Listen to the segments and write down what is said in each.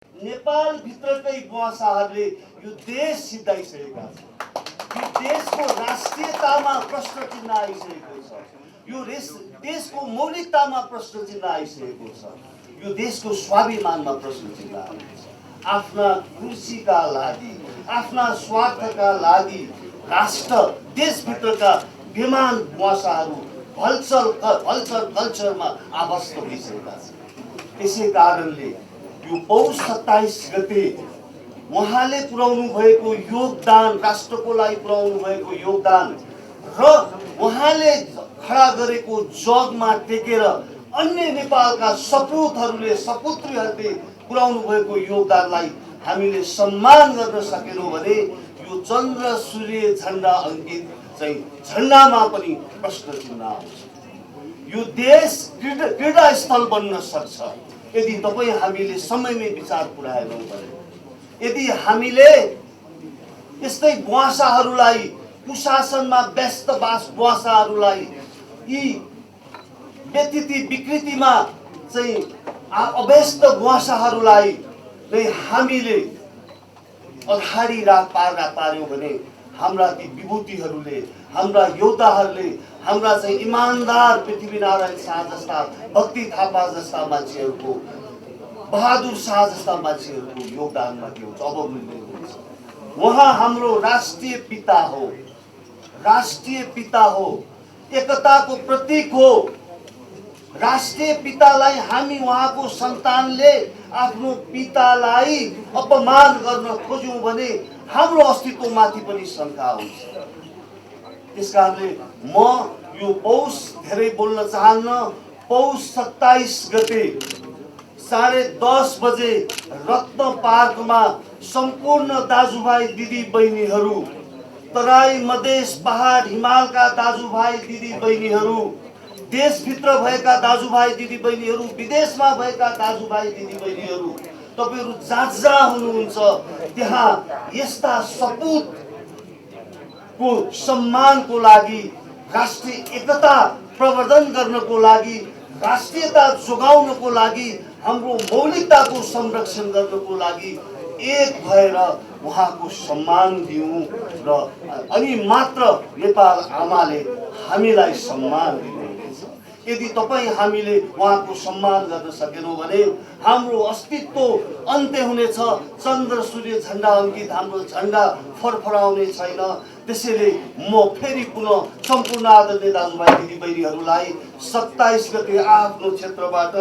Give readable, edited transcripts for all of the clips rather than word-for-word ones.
नेपाल भित्रकै बुवासाहरूले यो देश सिद्धाइसकेका छन्। यो देशको राष्ट्रियतामा प्रश्न चिन्ह आइसकेको छ। यो देशको मौलिकतामा प्रश्न चिन्ह आइसकेको छ। यो देशको स्वाभिमानमा प्रश्न चिन्ह आएको छ। आफ्ना खुसीका लागि, आफ्ना स्वार्थका लागि राष्ट्र देशभित्रका बेमान बुवासाहरू कल्चरमा आबद्ध भइसकेका छन्। त्यसै कारणले यो पौष 27 गते उहाँले पुर्याउनु भएको योगदान, राष्ट्रको लागि पुर्याउनु भएको योगदान र उहाँले खडा गरेको जगमा टेकेर अन्य नेपालका सपुतहरूले सपुत्रीहरूले पुर्याउनु भएको योगदानलाई हामीले सम्मान गर्न सकेनौँ भने यो चन्द्र सूर्य झण्डा अङ्कित चाहिँ झण्डामा पनि प्रश्न चिन्ह आउँछ। यो देश क्रीडा स्थल बन्न सक्छ यदि तपाईँ हामीले समयमै विचार पुर्याएनौँ भने। यदि हामीले यस्तै बुवासाहरूलाई, कुशासनमा व्यस्त बुवासाहरूलाई, यी व्यतिथि विकृतिमा चाहिँ अव्यस्त बुवासाहरूलाई नै हामीले अगाडि पार्यौँ भने हाम्रा ती विभूतिहरूले, हाम्रा योद्धाहरूले, हाम्रा चाहिँ इमान्दार पृथ्वीनारायण शाह जस्ता, भक्ति थापा जस्ता मान्छेहरूको, बहादुर शाह जस्ता मान्छेहरूको योगदानमा के हुन्छ, अवमूल्य हुन्छ। उहाँ हाम्रो राष्ट्रिय पिता हो, राष्ट्रिय पिता हो, एकताको प्रतीक हो। राष्ट्रिय पितालाई हामी उहाँको सन्तानले आफ्नो पितालाई अपमान गर्न खोज्यौँ भने हाम्रो अस्तित्वमाथि पनि शङ्का हुन्छ। त्यसकारणले म यो पौष धेरै बोल्न चाहन्न। पौष 27 गते 10:30 बजे रत्न पार्कमा सम्पूर्ण दाजुभाइ दिदी बहिनीहरू, तराई मधेस पहाड हिमालका दाजुभाइ दिदी बहिनीहरू, देशभित्र भएका दाजुभाइ दिदी बहिनीहरू, विदेशमा भएका दाजुभाइ दिदी बहिनीहरू, तपाईहरू जहाँ जहाँ हुनुहुन्छ त्यहाँ यस्ता सपुतको सम्मानको लागि, राष्ट्रिय एकता प्रवर्धन गर्नको लागि, राष्ट्रियता जोगाउनको लागि, हाम्रो मौलिकताको संरक्षण गर्नको लागि एक भएर उहाँको सम्मान दिउँ र अनि मात्र नेपाल आमाले हामीलाई सम्मान दिनुहुनेछ। यदि तपाईँ हामीले उहाँको सम्मान गर्न सकेनौँ भने हाम्रो अस्तित्व अन्त्य हुनेछ। चन्द्र सूर्य झण्डा अङ्कित हाम्रो झण्डा फरफराउने छैन। त्यसैले म फेरि पुनः सम्पूर्ण आदरणीय दाजुभाइ दिदीबहिनीहरूलाई 27 गते आफ्नो क्षेत्रबाट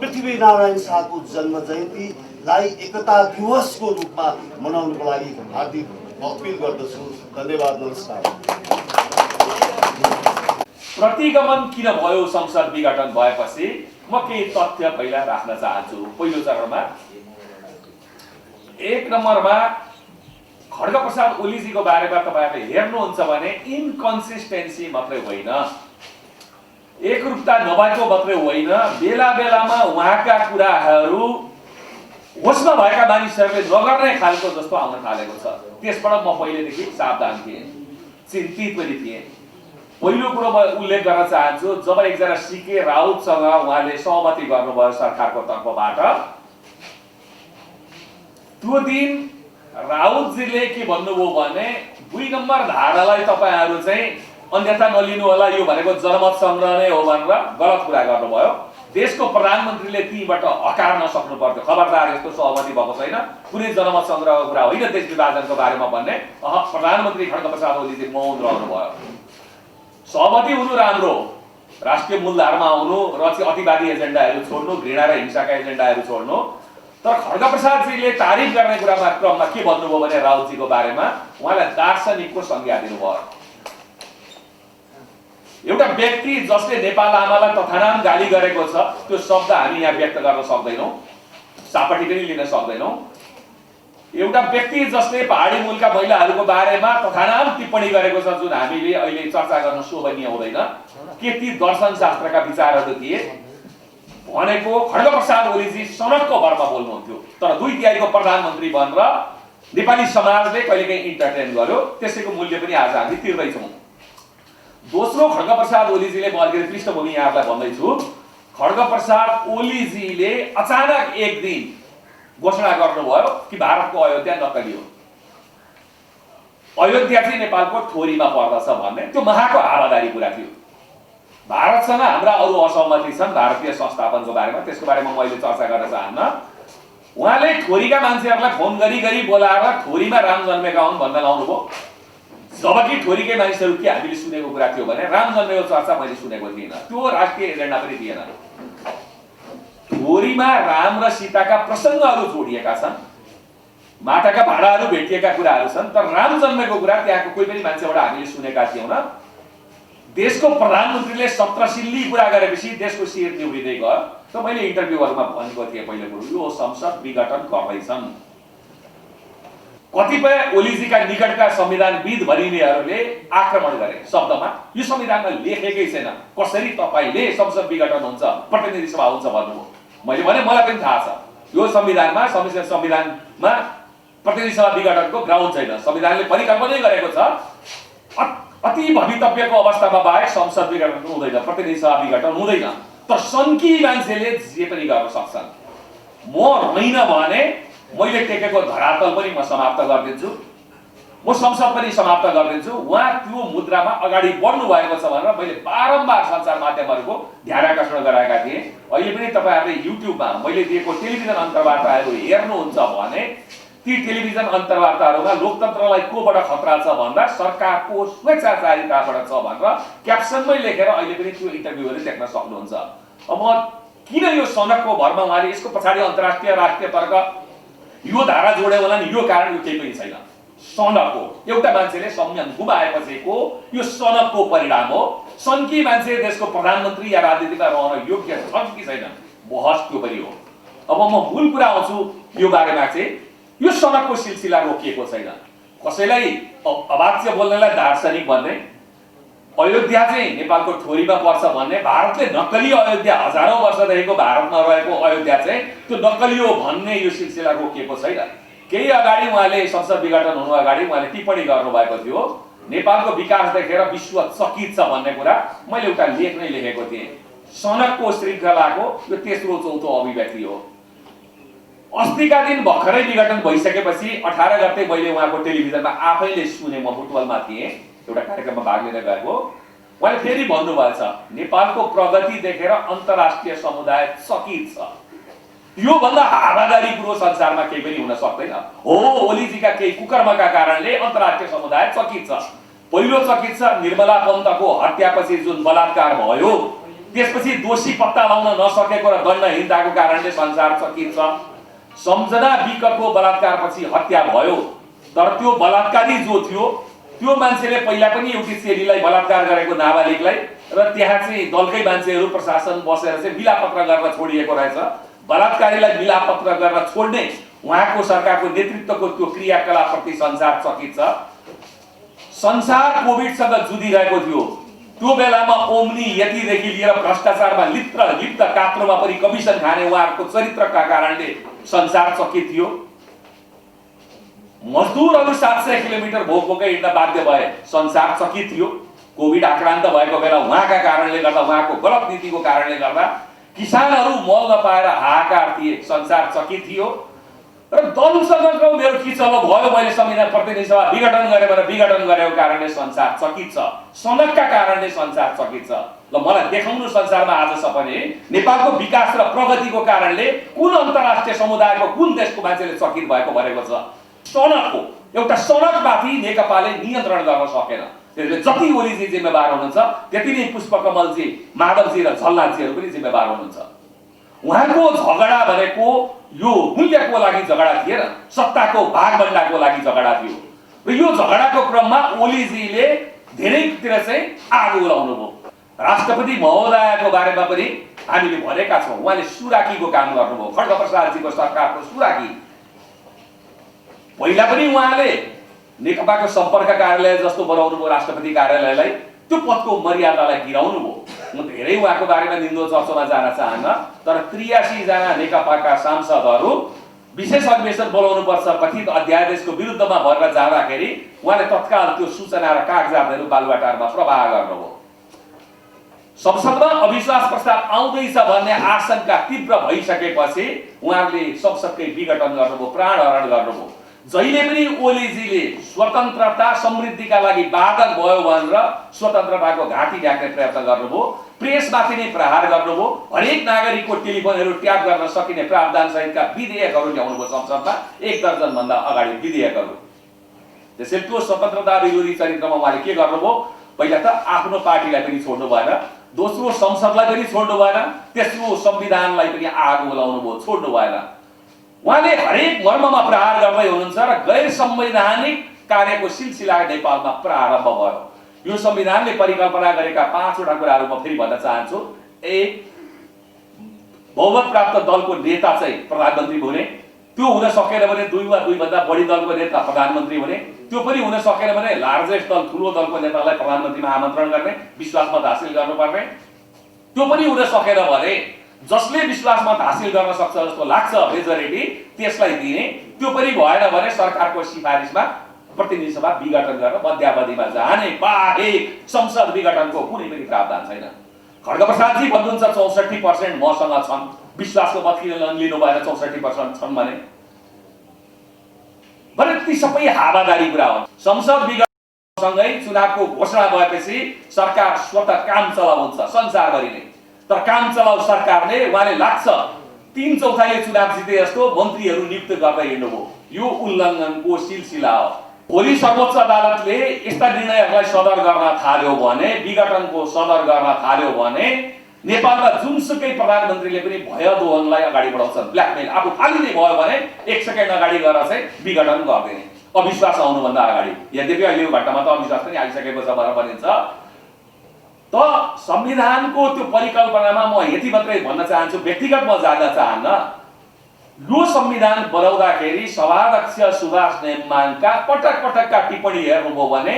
पृथ्वीनारायण शाहको जन्म जयन्तीलाई एकता दिवसको रूपमा मनाउनको लागि हार्दिक अपील गर्दछु। धन्यवाद, नमस्कार। प्रतिगमन किन भयो संसद विघटन भएपछि म केही तथ्य पहिला राख्न चाहन्छु। पहिलो चरणमा 1 नम्बरमा खड्गप्रसाद ओलीजीको बारेमा तपाईहरुले हेर्नुहुन्छ भने इन्कन्सिस्टेन्सी मात्रै होइन, एकरूपता नभएको मात्रै होइन, बेला बेलामा उहाँका कुराहरू होसमा भएका मानिसहरूले नगर्ने खालको जस्तो आउन थालेको छ। त्यसबाट म पहिलेदेखि सावधान थिएँ, चिन्तित पनि थिएँ। पहिलो कुरो म उल्लेख गर्न चाहन्छु, जब एकजना सीके राउतसँग उहाँले सहमति गर्नुभयो सरकारको तर्फबाट, त्यो दिन राउतजीले के भन्नुभयो भने 2 नम्बर धारालाई तपाईहरु चाहिँ अन्यथा नलिनु होला, यो भनेको जनमत संग्रह नै हो भनेर गलत कुरा गर्नुभयो। देशको प्रधानमन्त्रीले तीबाट हकार्न सक्नु पर्थ्यो। खबरदार, यस्तो सहमति भएको छैन, कुनै जनमत संग्रहको कुरा होइन देश विभाजनको बारेमा भन्ने। प्रधानमन्त्री खड्गप्रसाद ओलीजी मौन रहनु भयो। सहमति हुनु राम्रो, राष्ट्रिय मूलधारमा आउनु र चाहिँ अतिवादी एजेन्डाहरू छोड्नु, घृणा र हिंसाका एजेन्डाहरू छोड्नु। तर खड्गप्रसादजीले तारिफ गर्ने कुरामा क्रममा के भन्नुभयो भने राउतजीको बारेमा उहाँलाई दार्शनिकको संज्ञा दिनुभयो। एउटा व्यक्ति जसले नेपाल आमालाई तथानाम गाली गरेको छ, त्यो शब्द हामी यहाँ व्यक्त गर्न सक्दैनौँ, सापटी पनि लिन सक्दैनौँ। एउटा व्यक्ति जसले पहाडी मूलका महिलाहरूको बारेमा तथानाम टिप्पणी गरेको छ, जुन हामीले अहिले चर्चा गर्न शोभनीय हुँदैन, के ती दर्शनशास्त्रका विचारहरू थिए भनेको खड्गप्रसाद ओलीजी सनकको भरमा बोल्नुहुन्थ्यो। तर 2/3 प्रधानमन्त्री भनेर नेपाली समाजले कहिलेकाहीँ इन्टरटेन गर्यो, त्यसैको मूल्य पनि आज हामी तिर्दैछौँ। दोस्रो, खड्गप्रसाद ओलीजीले म अलिकति पृष्ठभूमि यहाँहरूलाई भन्दैछु, खड्गप्रसाद ओलीजीले अचानक एक दिन घोषणा गर्नुभयो कि भारतको अयोध्या नक्कली हो, अयोध्या चाहिँ नेपालको ठोरीमा पर्दछ भन्ने। त्यो महाको हावादारी कुरा थियो। भारतसँग हाम्रा अरू असहमति छन् भारतीय संस्थापनको बारेमा, त्यसको बारेमा मैले चर्चा गर्न चाहन्न। उहाँले ठोरीका मान्छेहरूलाई फोन गरी बोलाएर ठोरीमा राम जन्मेका हुन् भन्न लाउनुभयो, जबकि ठोरीकै मानिसहरू के हामीले सुनेको कुरा थियो भने राम जन्मेको चर्चा मैले सुनेको थिइनँ। त्यो राष्ट्रिय एजेन्डा पनि थिएन। ठोरीमा राम र सीताका प्रसङ्गहरू जोडिएका छन्, माटाका भाँडाहरू भेटिएका कुराहरू छन्, तर राम जन्मेको कुरा त्यहाँको कोही पनि मान्छेबाट हामीले सुनेका थियौँ। देशको प्रधानमन्त्रीले सत्रशिल्ली कुरा गरेपछि देशको शिर निहुरिँदै गयो। त मैले इन्टरभ्यूहरूमा भनेको थिएँ पहिले कुरो, यो संसद विघटन गर्दैछन्। कतिपय ओलीजीका निकटका संविधानविद भनिनेहरूले आक्रमण गरे शब्दमा, यो संविधानमा लेखेकै छैन, कसरी तपाईले संसद विघटन हुन्छ, प्रतिनिधि सभा हुन्छ भन्नुभयो। मैले भने मलाई पनि थाहा छ यो संविधानमा प्रतिनिधि सभा विघटनको ग्राउन्ड छैन, संविधानले परिकल्पनै गरेको छ अति भवितव्यको अवस्थामा बाहेक संसद विघटन हुँदैन, प्रतिनिधि सभा विघटन हुँदैन। तर सन्की मान्छेले जे पनि गर्न सक्छन्। म होइन भने मैले टेकेको धरातल पनि म समाप्त गरिदिन्छु, म संसद पनि समाप्त गरिदिन्छु। उहाँ त्यो मुद्रामा अगाडि बढ्नु भएको छ भनेर मैले बारम्बार सञ्चार माध्यमहरूको ध्यान आकर्षण गराएका थिएँ। अहिले पनि तपाईँहरूले युट्युबमा मैले दिएको टेलिभिजन अन्तर्वार्ताहरू हेर्नुहुन्छ भने ती टेलिभिजन अन्तर्वार्ताहरूमा लोकतन्त्रलाई कोबाट खतरा छ भन्दा सरकारको स्वेच्छाचारिताबाट छ भनेर क्याप्सनमै लेखेर अहिले पनि त्यो इन्टरभ्यूहरू देख्न सक्नुहुन्छ। अब किन यो सनकको भरमा उहाँले यसको पछाडि अन्तर्राष्ट्रिय राष्ट्रिय तर्क यो धारा जोड्यो होला नि, यो कारण यो केही पनि छैन। सनक हो, एउटा मान्छेले संयम गुमाएपछिको यो सनकको परिणाम हो। सन्की मान्छे देशको प्रधानमन्त्री या राजनीतिमा रहन योग्य छन् कि छैनन्, बहस त्यो पनि हो। अब म मूल कुरा आउँछु यो बारेमा चाहिँ यो सनकको सिलसिला रोकिएको छैन। कसैलाई अवाच्य बोल्नेलाई दार्शनिक भन्ने, अयोध्या चाहिँ नेपालको ठोरीमा पर्छ भन्ने, भारतले नक्कली अयोध्या हजारौं वर्षदेखिको भारतमा रहेको अयोध्या चाहिँ त्यो नक्कली हो भन्ने यो सिलसिला रोकिएको छैन। केही अगाडि उहाँले संसद विघटन हुनु अगाडि उहाँले टिप्पणी गर्नुभएको थियो, नेपालको विकास देखेर विश्व चकित छ भन्ने कुरा मैले एउटा लेख नै लेखेको थिएँ। सनकको श्रृङ्खलाको यो तेस्रो चौथो अभिव्यक्ति हो। अस्तिका दिन भर्खरै विघटन भइसकेपछि 18 गते मैले उहाँको टेलिभिजनमा आफैले सुने, म बुटवलमा थिएँ एउटा कार्यक्रममा भाग लिन गएको। उहाँले फेरि भन्नुभएको छ नेपालको प्रगति देखेर अन्तर्राष्ट्रिय समुदाय चकित छ। यो भन्दा हावादारी कुरो संसारमा केही पनि हुन सक्दैन। हो, ओलीजीका केही कुकर्मका कारणले अन्तर्राष्ट्रिय समुदाय चकित छ। पहिलो चकित छ निर्मला पन्तको हत्यापछि जुन बलात्कार भयो, त्यसपछि दोषी पत्ता लगाउन नसकेको र दण्डहीनताको कारणले संसार चकित छ। सम्झना विकको बलात्कारपछि हत्या भयो, तर त्यो बलात्कारी जो थियो त्यो मान्छेले पहिला पनि एउटी चेलीलाई बलात्कार गरेको नाबालिगलाई, र त्यहाँ चाहिँ दलकै मान्छेहरू प्रशासन बसेर चाहिँ मिलापत्र गरेर छोडिएको रहेछ। बलात्कारीलाई मिलापत्र गरेर छोड्ने उहाँको सरकारको नेतृत्वको त्यो क्रियाकलापप्रति संसार चकित छ। संसार कोभिडसँग जुधिरहेको थियो, त्यो बेलामा ओम्नी यतिदेखि लिएर भ्रष्टाचारमा लिप्त कात्रोमा पनि कमिसन खाने उहाँहरूको चरित्रका कारणले संसार चकित थियो। मजदुरहरू 700 किलोमिटर भोकै हिँड्न बाध्य भए, संसार चकित थियो। कोभिड आक्रान्त भएको बेला उहाँका कारणले गर्दा, उहाँको गलत नीतिको कारणले गर्दा किसानहरू मल नपाएर हाहाकार थिए, संसार चकित थियो। र दलसँगको मेरो किचलो भयो, मैले संविधान प्रतिनिधि सभा विघटन गरेँ भनेर विघटन गरेको कारणले संसार चकित छ। सनकका कारणले संसार चकित छ। ल मलाई देखाउनु संसारमा आज सपने नेपालको विकास र प्रगतिको कारणले कुन अन्तर्राष्ट्रिय समुदायको कुन देशको मान्छेले चकित भएको भनेको छ। सनकको एउटा सनकमाथि नेकपाले नियन्त्रण गर्न सकेन। त्यसले जति ओलीजी जिम्मेवार हुनुहुन्छ त्यति नै पुष्पकमलजी, माधवजी र झलनाथजीहरू पनि जिम्मेवार हुनुहुन्छ। उहाँको झगडा भनेको यो मूल्यको लागि झगडा थिएन, सत्ताको भागभण्डाको लागि झगडा थियो। र यो झगडाको क्रममा ओलीजीले धेरैतिर चाहिँ आगो लगाउनु भयो। राष्ट्रपति महोदयको बारेमा पनि हामीले भनेका छौँ, उहाँले सुराकीको काम गर्नुभयो, खड्गप्रसादजीको सरकारको सुराकी। पहिला पनि उहाँले नेकपाको सम्पर्क कार्यालय जस्तो बनाउनु भयो राष्ट्रपति कार्यालयलाई, त्यो पदको मर्यादालाई गिराउनु भयो। म धेरै उहाँको बारेमा निन्दो चर्चामा जान चाहन्न, तर 83 जना नेकपाका सांसदहरू विशेष अधिवेशन बोलाउनु पर्छ कथित अध्यादेशको विरुद्धमा भएर जाँदाखेरि उहाँले तत्काल त्यो सूचना र कागजातहरू बालुवाटारमा प्रवाह गर्नुभयो। संसदमा अविश्वास प्रस्ताव आउँदैछ भन्ने आशंका तीव्र भइसकेपछि उहाँहरूले संसदकै विघटन गर्नुभयो, प्राणहरण गर्नुभयो। जहिले पनि ओलीजीले स्वतन्त्रता समृद्धिका लागि बाधक भयो भनेर स्वतन्त्रताको घाँटी ढाक्ने प्रयत्न गर्नुभयो, प्रेसमाथि नै प्रहार गर्नुभयो, हरेक नागरिकको टेलिफोनहरू ट्याप गर्न सकिने प्रावधान सहितका विधेयकहरू ल्याउनुभयो संसदमा, 1 दर्जन भन्दा अगाडि विधेयकहरू। त्यसैले त्यो स्वतन्त्रता विरोधी चरित्रमा उहाँले के गर्नुभयो, पहिला त आफ्नो पार्टीलाई पनि छोड्नु भएन, दोस्रो संसदलाई पनि छोड्नु भएन, तेस्रो संविधानलाई पनि आगो लगाउनु भयो, छोड्नु भएन। उहाँले हरेक मर्ममा प्रहार गर्दै हुनुहुन्छ र गैर संवैधानिक कार्यको सिलसिला नेपालमा प्रारम्भ भयो। यो संविधानले परिकल्पना गरेका 5 वटा कुराहरू म फेरि भन्न चाहन्छु। 1, बहुमत प्राप्त दलको नेता चाहिँ प्रधानमन्त्री हुने, त्यो हुन सकेन भने 2 वा 2 भन्दा बढी दलको नेता प्रधानमन्त्री हुने, त्यो पनि हुन सकेन भने लार्जेस्ट दल ठुलो दलको नेतालाई प्रधानमन्त्रीमा आमन्त्रण गर्ने, विश्वास मत हासिल गर्नुपर्ने, त्यो पनि हुन सकेन भने जसले विश्वास मत हासिल गर्न सक्छ जस्तो लाग्छ मेजोरिटी त्यसलाई दिने, त्यो पनि भएन भने सरकारको सिफारिसमा प्रतिनिधि सभा विघटन गरेर मध्यावधिमा जाने बाहेक संसद विघटनको कुनै पनि प्रावधान छैन। खड्गप्रसादजी भन्नुहुन्छ 64% मसँग छन्, विश्वासको मत किन लिनु भएर 64% छन् भने ती सबै हावादारी कुरा हो। संसद विघटनसँगै चुनावको घोषणा भएपछि सरकार स्वतः काम चलाउँछ संसारभरि नै, तर काम चलाउ सरकारले उहाँले लाग्छ 3/4 चुनाव जिते जस्तो मन्त्रीहरू नियुक्त गर्दै हिँड्नुभयो, यो उल्लङ्घनको सिलसिला हो। भोलि सर्वोच्च अदालतले यस्ता निर्णयहरूलाई सदर गर्न थाल्यो भने, विघटनको सदर गर्न थाल्यो भने नेपालमा जुनसुकै प्रधानमन्त्रीले पनि भय दोहनलाई अगाडि बढाउँछन्, ब्ल्याकमेल आफू फालिने भयो भने 1 सेकेन्ड अगाडि गएर चाहिँ विघटन गरिदिने, अविश्वास आउनुभन्दा अगाडि। यद्यपि अहिलेको घटनामा त अविश्वास पनि आइसकेको छ भनेर भनिन्छ। त संविधानको त्यो परिकल्पनामा म यति मात्रै भन्न चाहन्छु, व्यक्तिगत म जान्न चाहन्न। यो संविधान बनाउँदाखेरि सभाध्यक्ष सुभाष नेमाङका पटकका टिप्पणी हेर्नुभयो भने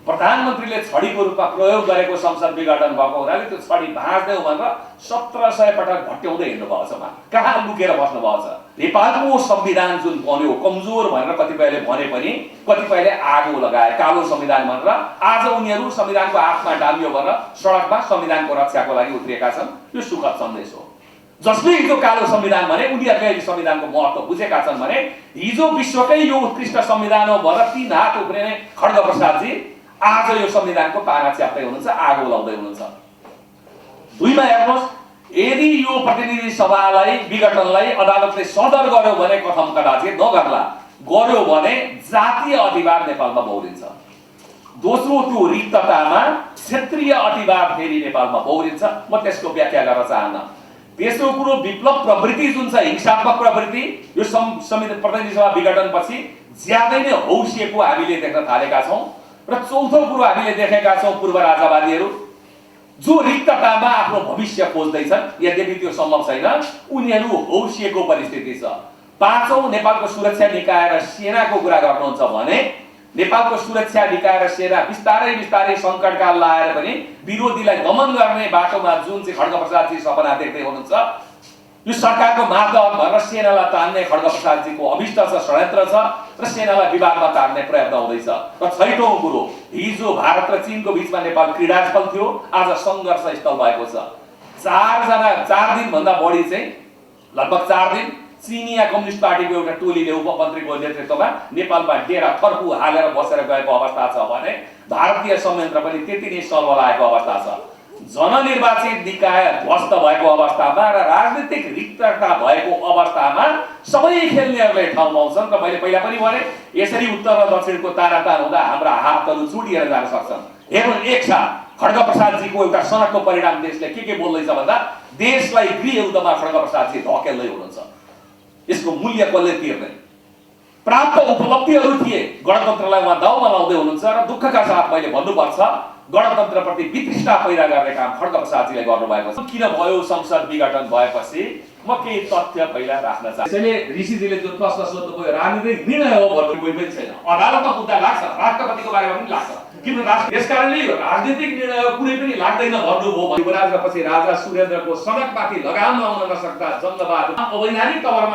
प्रधानमन्त्रीले छडीको रूपमा प्रयोग गरेको संसद विघटन भएको हुनाले त्यो छडी भाँच्दै भनेर 1700 पटक भट्ट्याउँदै हिँड्नु भएको छ। कहाँ लुकेर बस्नु भएको छ? नेपालको संविधान जुन बन्यो कमजोर भनेर कतिपयले भने पनि कतिपयले आगो लगाए कालो संविधान भनेर आज उनीहरू संविधानको आत्मा डालियो भनेर सडकमा संविधानको रक्षाको लागि उत्रिएका छन्। यो सुखद सन्देश हो। जसले हिजो कालो संविधान भने उनीहरूले अहिले संविधानको महत्त्व बुझेका छन् भने हिजो विश्वकै यो उत्कृष्ट संविधान हो भनेर 3 हात उफ्रिने खड्गप्रसादजी आज यो संविधानको पाना च्याप्दै हुनुहुन्छ, आगो लाउँदै हुनुहुन्छ। 2 मा हेर्नुहोस्, यदि यो प्रतिनिधि सभालाई विघटनलाई अदालतले सदर गर्यो भने कथम कदाचित नगर्ला, गर्यो भने जातीय अतिवाद नेपालमा बौरिन्छ। दोस्रो त्यो रिक्ततामा क्षेत्रीय अतिवाद फेरि नेपालमा बौरिन्छ। म त्यसको व्याख्या गर्न चाहन्न। तेस्रो कुरो विप्लव प्रवृत्ति जुन छ, हिंसात्मक प्रवृत्ति, यो संविधान प्रतिनिधि सभा विघटनपछि ज्यादै नै हौसिएको हामीले देख्न थालेका छौं। र चौथो कुरो हामीले देखेका छौं, पूर्व राजावादीहरू जो रिक्ततामा आफ्नो भविष्य खोज्दैछन्, यद्यपि त्यो सम्भव छैन, उनीहरू हौसिएको परिस्थिति छ। 5औं नेपालको सुरक्षा निकाय र सेनाको कुरा गर्नुहुन्छ भने नेपालको सुरक्षा निकाय र सेना बिस्तारै संकटकाल लाएर पनि विरोधीलाई दमन गर्ने बाटोमा जुन चाहिँ खड्गप्रसादजी सपना देख्दै हुनुहुन्छ, यो सरकारको मातहत भनेर सेनालाई तान्ने खड्गप्रसादजीको अभिष्ट छ, षड्यन्त्र छ र सेनालाई विवादमा तान्ने प्रयत्न हुँदैछ। र 6औं कुरो, हिजो भारत र चीनको बीचमा नेपाल क्रीडास्थल थियो, आज संघर्ष स्थल भएको छ। 4 दिन भन्दा बढी चाहिँ लगभग 4 दिन चीनिया कम्युनिस्ट पार्टीको एउटा टोलीले उपमन्त्रीको नेतृत्वमा नेपालमा डेरा थर्पु हालेर बसेर गएको अवस्था छ भने भारतीय संयन्त्र पनि त्यति नै सर्वलाएको अवस्था छ। जननिर्वाचित निकाय ध्वस्त भएको अवस्थामा र राजनीतिक रिक्तता भएको अवस्थामा सबै खेल्नेहरूले ठाउँ पाउँछन्। र मैले पहिला पनि भने यसरी उत्तर र दक्षिणको तानातान हुँदा हाम्रा हातहरू चुडिएर जान सक्छन्। हेर्नु, एक साथ खड्गप्रसादजीको एउटा सनकको परिणाम देशले के बोल्दैछ भन्दा देशलाई गृह युद्धमा खड्गप्रसादजी धकेल्दै हुनुहुन्छ। यसको मूल्य कसले तिर्ने? प्राप्त उपलब्धिहरू थिए, गणतन्त्रलाई उहाँ दाउमा लाउँदै हुनुहुन्छ र दुःखका साथ मैले भन्नुपर्छ गणतन्त्रप्रति वितृष्णा पैदा गर्ने काम खड्गप्रसादजीले गर्नुभएको छ। किन भयो संसद विघटन भएपछि म केही तथ्य पहिला राख्न चाहन्छु। त्यसैले ऋषिजीले जुन प्रश्न सोध्नुभयो राजनीतिक निर्णय हो भन्नु कोही पनि छैन। अदालतमा मुद्दा लाग्छ, राष्ट्रपतिको बारेमा पनि लाग्छ, किन यसकारणले राजनीतिक निर्णय कुनै पनि लाग्दैन भन्नुभयो। युवराज र पछि राजा सुरेन्द्रको सडकमाथि लगाम आउन नसक्दा जङ्गबहादुर अवैधानिक तवरमा